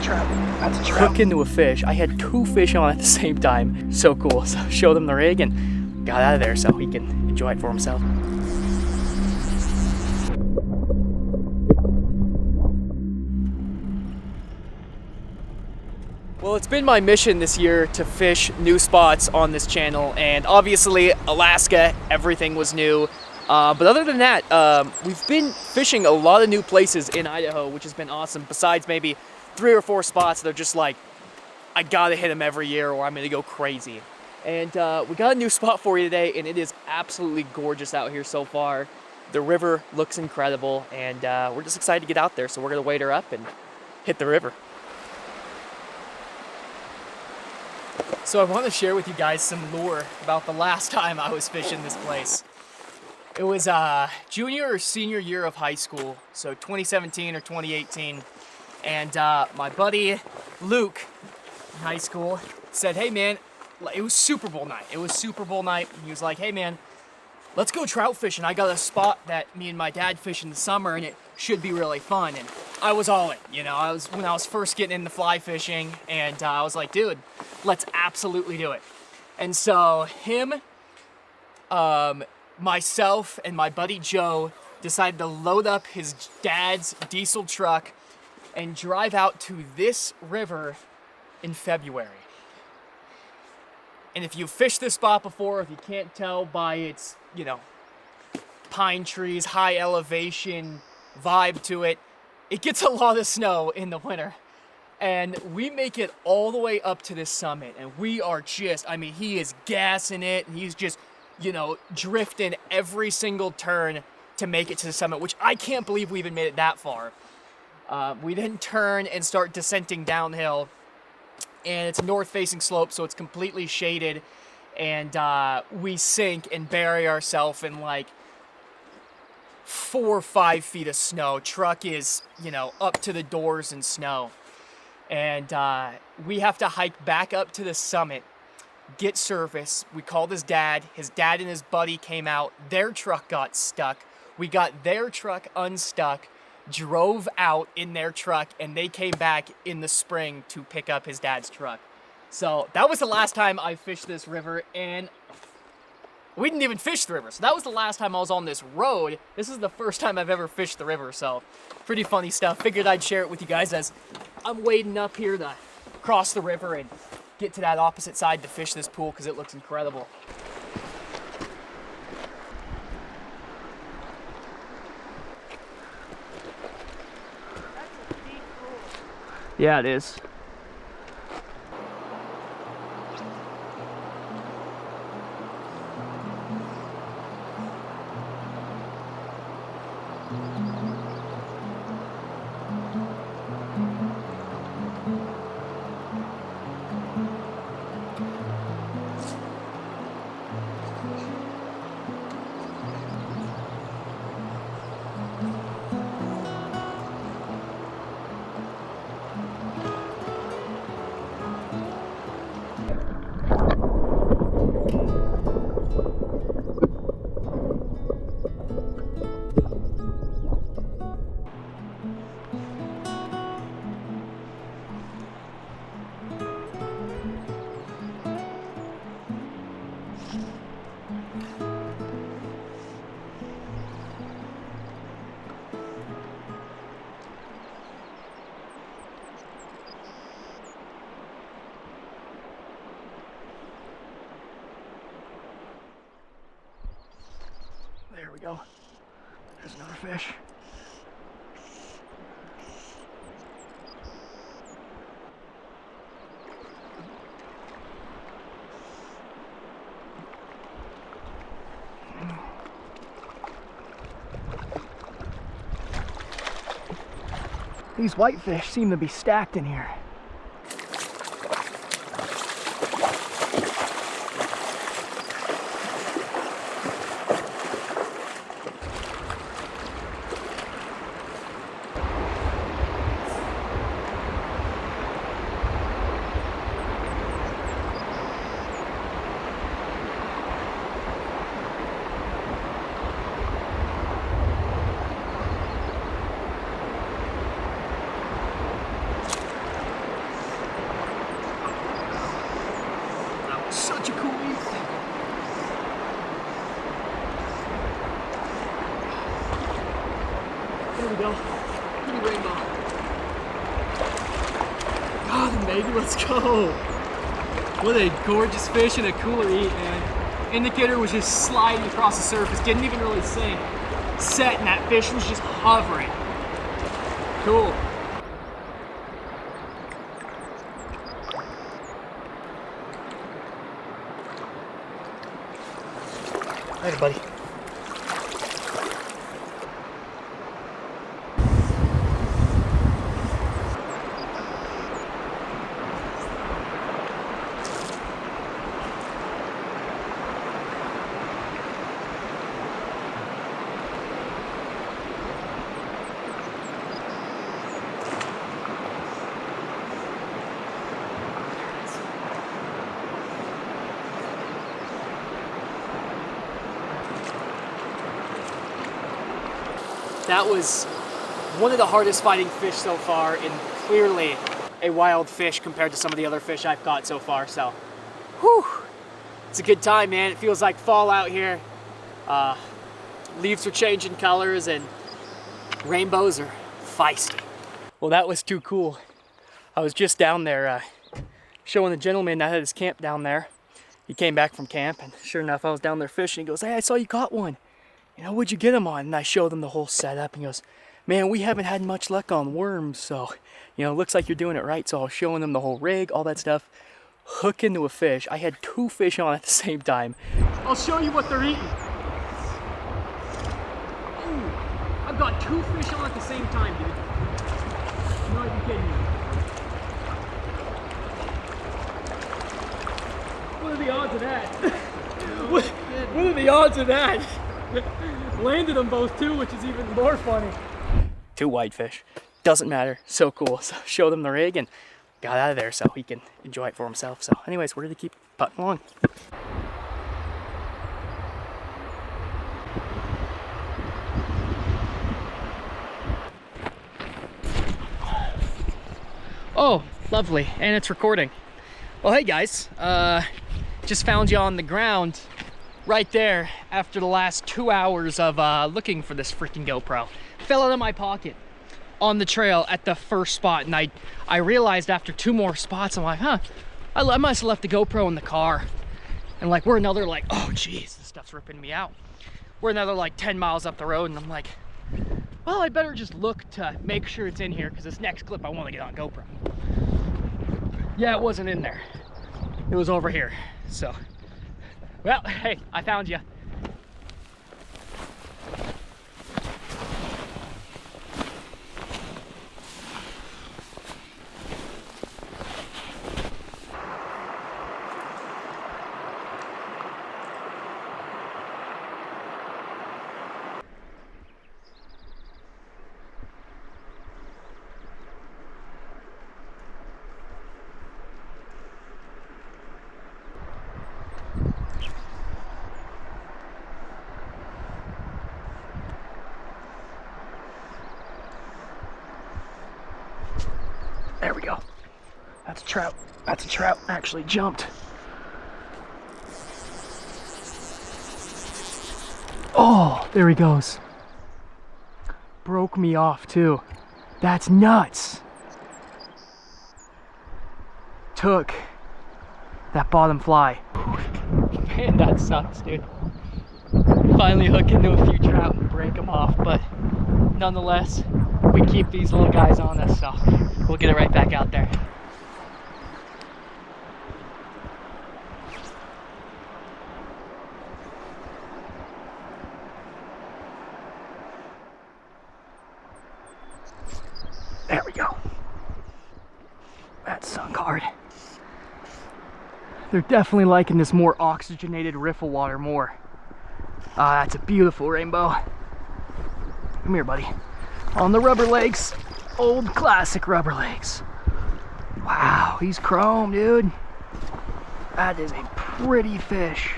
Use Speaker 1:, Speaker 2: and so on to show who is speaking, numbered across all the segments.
Speaker 1: trout. That's a trout.
Speaker 2: Hook into a fish. I had 2 fish on at the same time. So cool. So showed him the rig and got out of there so he can enjoy it for himself. Well, it's been my mission this year to fish new spots on this channel, and obviously Alaska, everything was new. But other than that, we've been fishing a lot of new places in Idaho, which has been awesome. Besides maybe 3 or 4 spots, they're just like, I gotta hit them every year or I'm gonna go crazy. And we got a new spot for you today, and it is absolutely gorgeous out here so far. The river looks incredible, and we're just excited to get out there, so we're gonna wade her up and hit the river. So I want to share with you guys some lore about the last time I was fishing this place. It was junior or senior year of high school, so 2017 or 2018. And my buddy Luke in high school said, hey man, it was Super Bowl night. It was Super Bowl night. And he was like, hey man, let's go trout fishing. I got a spot that me and my dad fish in the summer and it should be really fun. And I was all in, you know, when I was first getting into fly fishing, and I was like, dude, let's absolutely do it. And so him, myself, and my buddy Joe decided to load up his dad's diesel truck and drive out to this river in February. And if you've fished this spot before, if you can't tell by its, you know, pine trees, high elevation vibe to it, it gets a lot of snow in the winter. And we make it all the way up to this summit, and we are just, I mean, he is gassing it, and he's just, you know, drifting every single turn to make it to the summit, which I can't believe we even made it that far. We then turn and start descending downhill, and it's a north-facing slope, so it's completely shaded, and we sink and bury ourselves in like 4 or 5 feet of snow. Truck is, you know, up to the doors in snow. And we have to hike back up to the summit, get service. We called his dad. His dad and his buddy came out. Their truck got stuck. We got their truck unstuck, drove out in their truck, and they came back in the spring to pick up his dad's truck. So that was the last time I fished this river, and we didn't even fish the river. So that was the last time I was on this road. This is the first time I've ever fished the river, so pretty funny stuff. Figured I'd share it with you guys as I'm wading up here to cross the river and get to that opposite side to fish this pool because it looks incredible. That's a deep pool. Yeah, it is. There we go. There's another fish. These whitefish seem to be stacked in here. There we go. Pretty rainbow. God, maybe let's go. What a gorgeous fish and a cooler eat, man. Indicator was just sliding across the surface, didn't even really sink. Set, and that fish was just hovering. Cool. Later, buddy. That was one of the hardest fighting fish so far, and clearly a wild fish compared to some of the other fish I've caught so far. So, whew, it's a good time, man. It feels like fall out here. Leaves are changing colors and rainbows are feisty. Well, that was too cool. I was just down there showing the gentleman that had his camp down there. He came back from camp, and sure enough, I was down there fishing. He goes, "Hey, I saw you caught one. You know, what'd you get him on?" And I showed him the whole setup, and he goes, "Man, we haven't had much luck on worms, so, you know, looks like you're doing it right." So I was showing him the whole rig, all that stuff. Hook into a fish. I had 2 fish on at the same time. I'll show you what they're eating. Ooh, I've got 2 fish on at the same time, dude. You might be kidding me. What are the odds of that? What are the odds of that? Landed them both too, which is even more funny. 2 whitefish. Doesn't matter. So cool. So showed him the rig and got out of there so he can enjoy it for himself. So anyways, we're gonna keep putting along. Oh, lovely. And it's recording. Well, hey guys, just found you on the ground right there after the last 2 hours of looking for this freaking GoPro. Fell out of my pocket on the trail at the first spot, and I realized after 2 more spots, I'm like, huh, I must have left the GoPro in the car. And like, we're another like, oh geez, this stuff's ripping me out. We're another like 10 miles up the road, and I'm like, well, I better just look to make sure it's in here, because this next clip I want to get on GoPro. Yeah, it wasn't in there. It was over here, so. Well, hey, I found you. There we go. That's a trout. That's a trout. Actually jumped. Oh, there he goes. Broke me off too. That's nuts. Took that bottom fly. Man, that sucks, dude. Finally hook into a few trout and break them off, but nonetheless, we keep these little guys on us, so we'll get it right back out there. There we go. That sunk hard. They're definitely liking this more oxygenated riffle water more. That's a beautiful rainbow. Come here, buddy. On the rubber legs. Old classic rubber legs. Wow, he's chrome, dude. That is a pretty fish.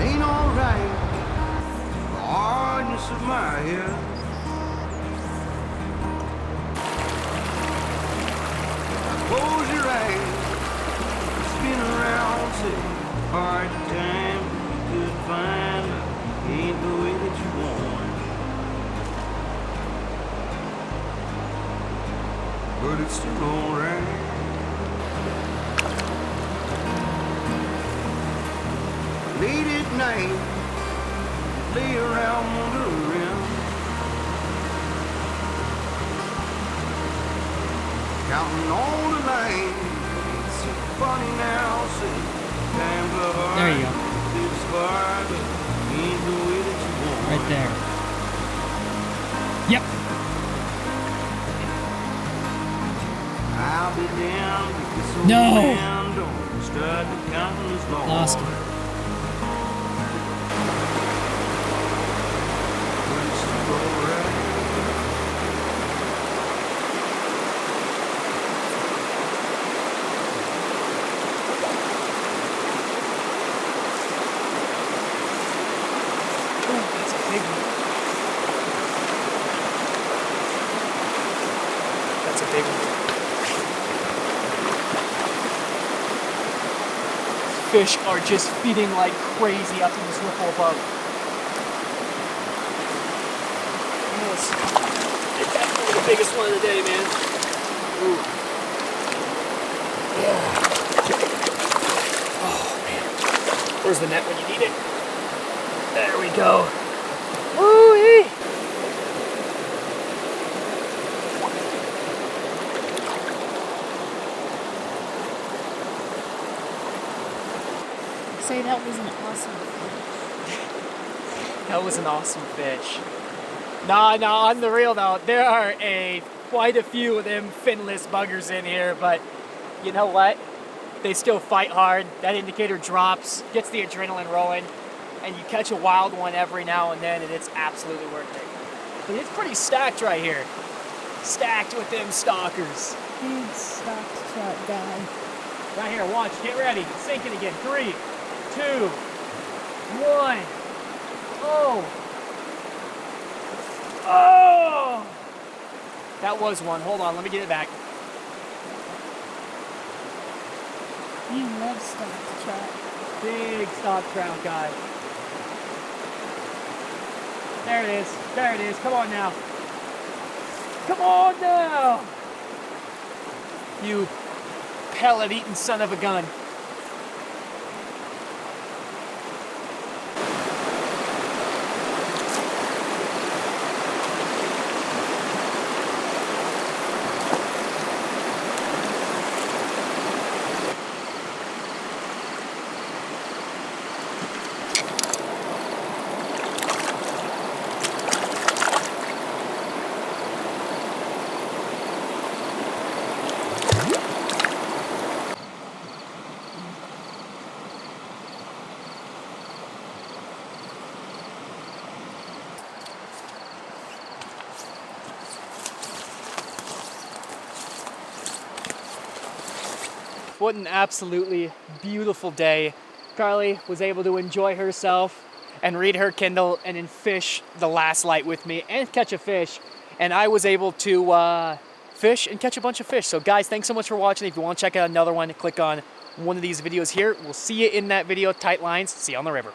Speaker 1: Ain't alright. my head. Close your eyes, spin around, say, hard time, good find, ain't the way that you want. But it's still alright. Late at night, lay around wondering, counting all the night. It's so funny now, say, times are hard.
Speaker 3: There you go.
Speaker 1: It's hard, but ain't the way that you want.
Speaker 3: Right there. Yep.
Speaker 1: I'll be down if this old
Speaker 3: No.
Speaker 1: man don't start to counting as long.
Speaker 3: Lost him.
Speaker 1: But it's still alright.
Speaker 2: That's a big one. That's a big one. Fish are just feeding like crazy up in this ripple above. Yes. It's definitely the biggest one of the day, man. Ooh. Yeah. Oh, man. Where's the net when you need it? There we go. Woo-wee.
Speaker 4: Say that was an awesome fish.
Speaker 2: That was an awesome fish. Nah, on the real though, there are quite a few of them finless buggers in here, but you know what? They still fight hard. That indicator drops, gets the adrenaline rolling, and you catch a wild one every now and then, and it's absolutely worth it. But it's pretty stacked right here. Stacked with them stalkers.
Speaker 4: Big stocked trout guy.
Speaker 2: Right here, watch, get ready. Sinking again. 3, 2, 1. Oh! Oh! That was one. Hold on, let me get it back.
Speaker 4: You love stocked trout.
Speaker 2: Big stock trout guy. There it is. There it is. Come on now. Come on now! You pellet-eating son of a gun. What an absolutely beautiful day. Carly was able to enjoy herself and read her Kindle and then fish the last light with me and catch a fish. And I was able to fish and catch a bunch of fish. So guys, thanks so much for watching. If you want to check out another one, click on one of these videos here. We'll see you in that video. Tight lines. See you on the river.